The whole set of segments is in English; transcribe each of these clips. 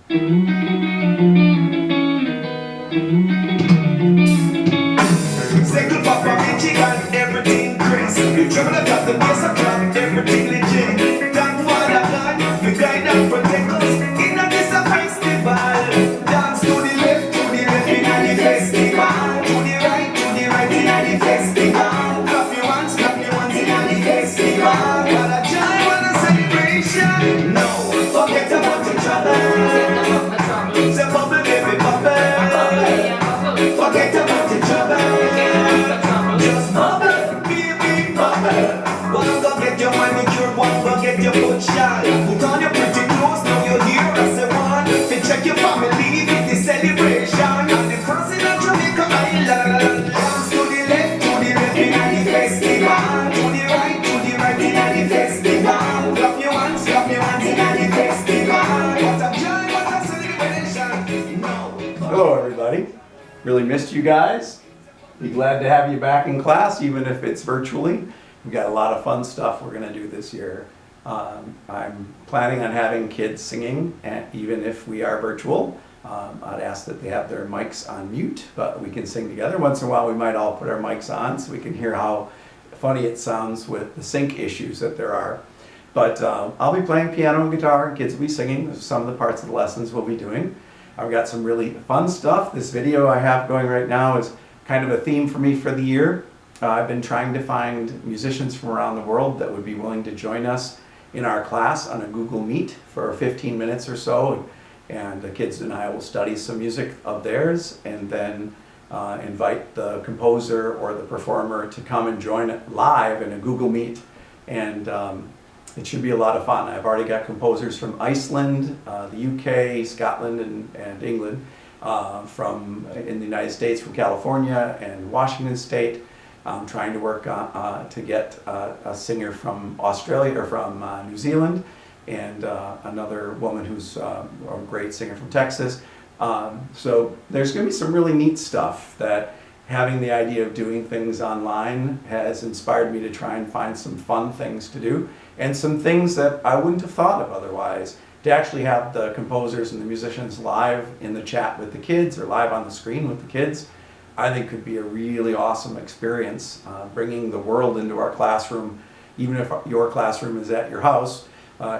Second papa, Michigan, everything crazy. You travel across the base of club, everything legit. Thank Father God, we guide and protect us. In a this a festival. Dance to the left in a the festival. To the right in a the festival. Clap your hands in a the festival. What a joy, what a celebration. No, forget about the trouble. Say bubble, baby, bubble. Forget about the trouble. Just bubble, baby, bubble. One go get your manicure, one go get your foot shot. Put on your pretty clothes, now you're here as a one. To check your family with the celebration. And the president of Jamaica Island. Dance to the left in a the festival. To the right in a the festival. Clap your hands in a the festival. What a joy, what a celebration. No. Hello everybody. Really missed you guys. Be glad to have you back in class, even if it's virtually. We've got a lot of fun stuff we're going to do this year. I'm planning on having kids singing, and even if we are virtual. I'd ask that they have their mics on mute, but we can sing together. Once in a while we might all put our mics on so we can hear how funny it sounds with the sync issues that there are. But I'll be playing piano and guitar, and kids will be singing. Those are some of the parts of the lessons we'll be doing. I've got some really fun stuff. This video I have going right now is kind of a theme for me for the year. I've been trying to find musicians from around the world that would be willing to join us in our class on a Google Meet for 15 minutes or so. And the kids and I will study some music of theirs and then invite the composer or the performer to come and join it live in a Google Meet. And it should be a lot of fun. I've already got composers from Iceland, the UK, Scotland, and England, in the United States, from California and Washington State. I'm trying to work to get a singer from Australia or from New Zealand, and another woman who's a great singer from Texas. So there's going to be some really neat stuff that having the idea of doing things online has inspired me to try and find some fun things to do, and some things that I wouldn't have thought of otherwise. To actually have the composers and the musicians live in the chat with the kids or live on the screen with the kids, I think could be a really awesome experience. Bringing the world into our classroom, even if your classroom is at your house,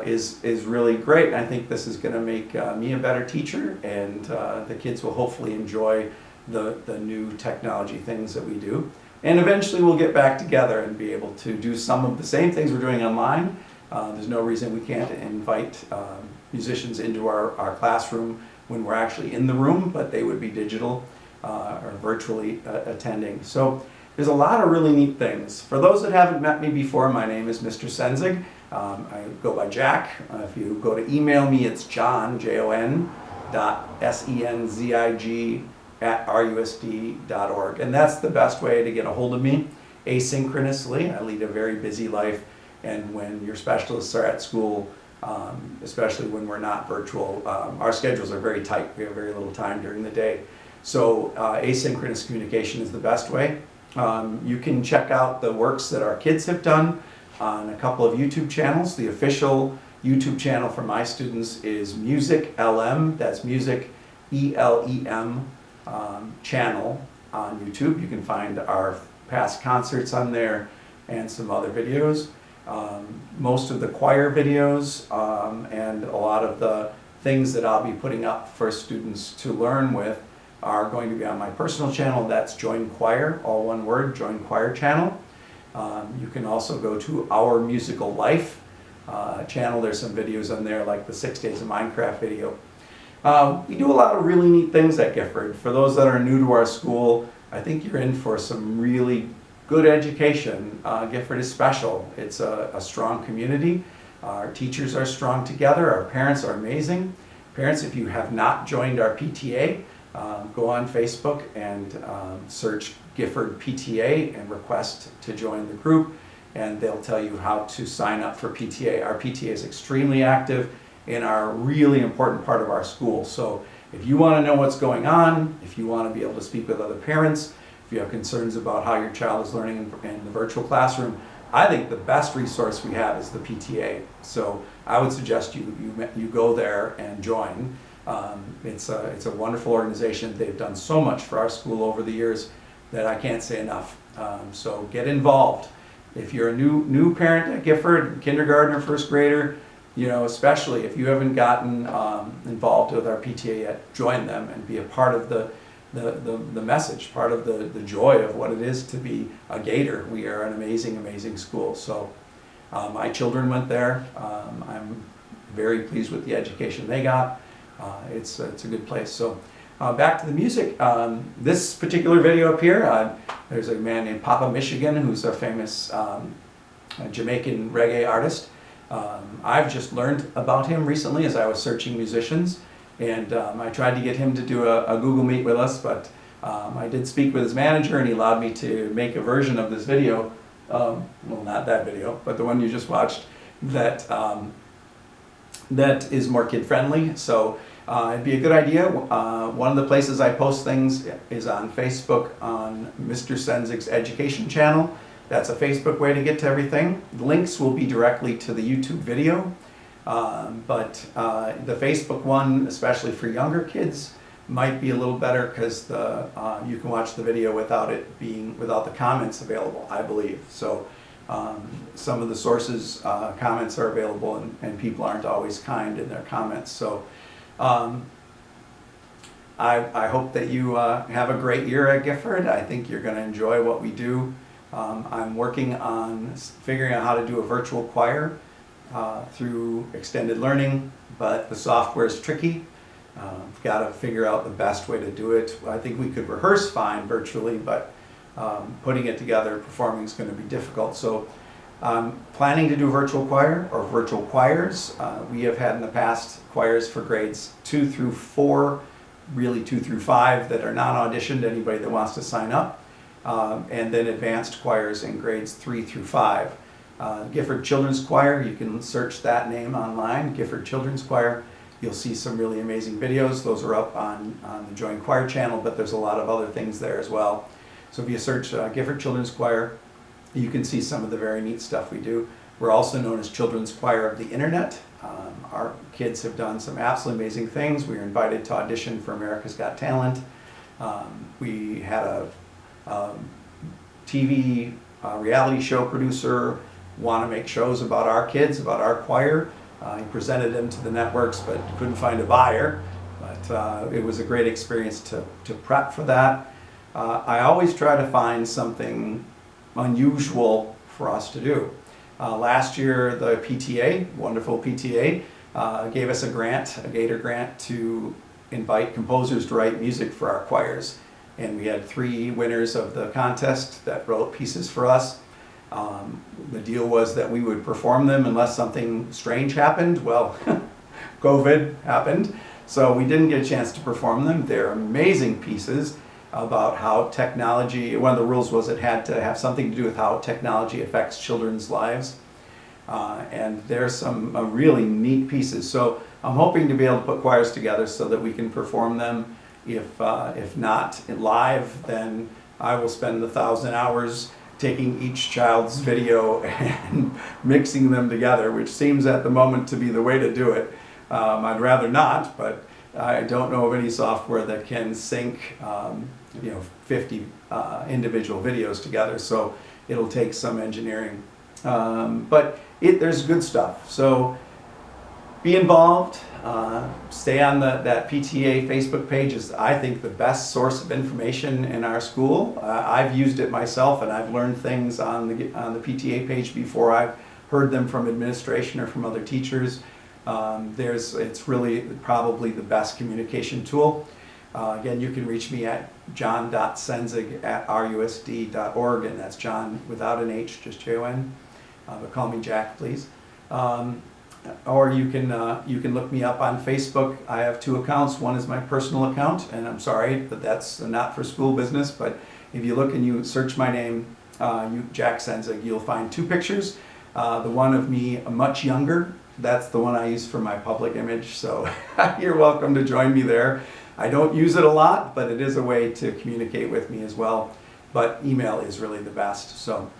is really great. I think this is going to make me a better teacher, and the kids will hopefully enjoy the new technology things that we do. And eventually we'll get back together and be able to do some of the same things we're doing online. There's no reason we can't invite musicians into our classroom when we're actually in the room, but they would be digital or virtually attending. So there's a lot of really neat things. For those that haven't met me before, my name is Mr. Senzig. I go by Jack. If you go to email me, it's jon.senzig@rusd.org. And that's the best way to get a hold of me asynchronously. I lead a very busy life, and when your specialists are at school, especially when we're not virtual, our schedules are very tight. We have very little time during the day. So asynchronous communication is the best way. You can check out the works that our kids have done on a couple of YouTube channels. The official YouTube channel for my students is Music LM. That's Music ELEM channel on YouTube. You can find our past concerts on there and some other videos. Most of the choir videos and a lot of the things that I'll be putting up for students to learn with are going to be on my personal channel. That's Join Choir, all one word, Join Choir channel. You can also go to Our Musical Life channel. There's some videos on there, like the 6 Days of Minecraft video. We do a lot of really neat things at Gifford. For those that are new to our school, I think you're in for some really good education. Gifford is special. It's a strong community. Our teachers are strong together. Our parents are amazing. Parents, if you have not joined our PTA, go on Facebook and search Gifford PTA and request to join the group, and they'll tell you how to sign up for PTA. Our PTA is extremely active and are a really important part of our school. So if you want to know what's going on, if you want to be able to speak with other parents, if you have concerns about how your child is learning in the virtual classroom, I think the best resource we have is the PTA. So I would suggest you go there and join. It's a wonderful organization. They've done so much for our school over the years that I can't say enough. So get involved. If you're a new parent at Gifford, kindergarten or first grader, especially if you haven't gotten involved with our PTA yet, join them and be a part of the message, part of the joy of what it is to be a Gator. We are an amazing school. So my children went there. I'm very pleased with the education they got. It's a good place. So back to the music. This particular video up here, there's a man named Papa Michigan who's a famous Jamaican reggae artist. I've just learned about him recently as I was searching musicians, and I tried to get him to do a Google Meet with us, but I did speak with his manager and he allowed me to make a version of this video, well, not that video, but the one you just watched, that is more kid-friendly. So it'd be a good idea. One of the places I post things is on Facebook on Mr. Senzig's education channel. That's a Facebook way to get to everything. The links will be directly to the YouTube video, but the Facebook one, especially for younger kids, might be a little better because you can watch the video without the comments available, I believe. So some of the sources' comments are available, and people aren't always kind in their comments. So I hope that you have a great year at Gifford. I think you're going to enjoy what we do. I'm working on figuring out how to do a virtual choir through extended learning, but the software is tricky. I've got to figure out the best way to do it. I think we could rehearse fine virtually, but putting it together, performing is going to be difficult. So I'm planning to do virtual choir or virtual choirs. We have had in the past choirs for grades 2 through 4, really 2 through 5 that are non-auditioned, anybody that wants to sign up. And then advanced choirs in grades 3 through 5. Gifford Children's Choir, you can search that name online, Gifford Children's Choir. You'll see some really amazing videos. Those are up on the Join Choir channel, but there's a lot of other things there as well. So if you search Gifford Children's Choir, you can see some of the very neat stuff we do. We're also known as Children's Choir of the Internet. Our kids have done some absolutely amazing things. We were invited to audition for America's Got Talent. We had a TV reality show producer want to make shows about our kids, about our choir. He presented them to the networks but couldn't find a buyer. But it was a great experience to prep for that. I always try to find something unusual for us to do. Last year the PTA, wonderful PTA, gave us a grant, a Gator grant, to invite composers to write music for our choirs. And we had 3 winners of the contest that wrote pieces for us. The deal was that we would perform them unless something strange happened. Well, COVID happened, so we didn't get a chance to perform them. They're amazing pieces about how technology, one of the rules was it had to have something to do with how technology affects children's lives. And there's some really neat pieces. So I'm hoping to be able to put choirs together so that we can perform them. If not live, then I will spend 1,000 hours taking each child's video and mixing them together, which seems at the moment to be the way to do it. I'd rather not, but I don't know of any software that can sync 50 individual videos together, so it'll take some engineering. But there's good stuff. So be involved. Stay on that PTA Facebook page is, I think, the best source of information in our school. I've used it myself, and I've learned things on the PTA page before I've heard them from administration or from other teachers. It's really probably the best communication tool. Again, you can reach me at jon.senzig @rusd.org, and that's John without an H, just Jon. But call me Jack, please. Or you can look me up on Facebook. I have 2 accounts. One is my personal account, and I'm sorry that that's not for school business, but if you look and you search my name, Jack Senzig, you'll find 2 pictures. The one of me much younger, that's the one I use for my public image, so you're welcome to join me there. I don't use it a lot, but it is a way to communicate with me as well. But email is really the best. So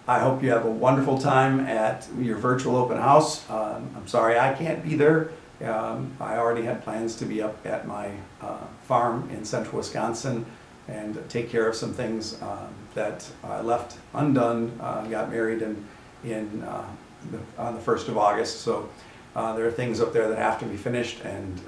I hope you have a wonderful time at your virtual open house. I'm sorry I can't be there. I already had plans to be up at my farm in central Wisconsin and take care of some things that I left undone. Got married on the 1st of August, so there are things up there that have to be finished, and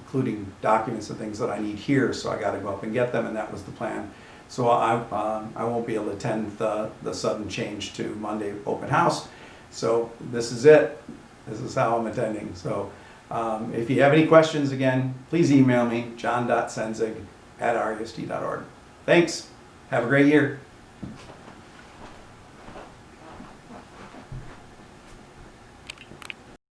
including documents and things that I need here, so I got to go up and get them, and that was the plan. So I won't be able to attend the sudden change to Monday open house. So this is it. This is how I'm attending. So if you have any questions, again, please email me, jon.senzig@rusd.org. Thanks. Have a great year.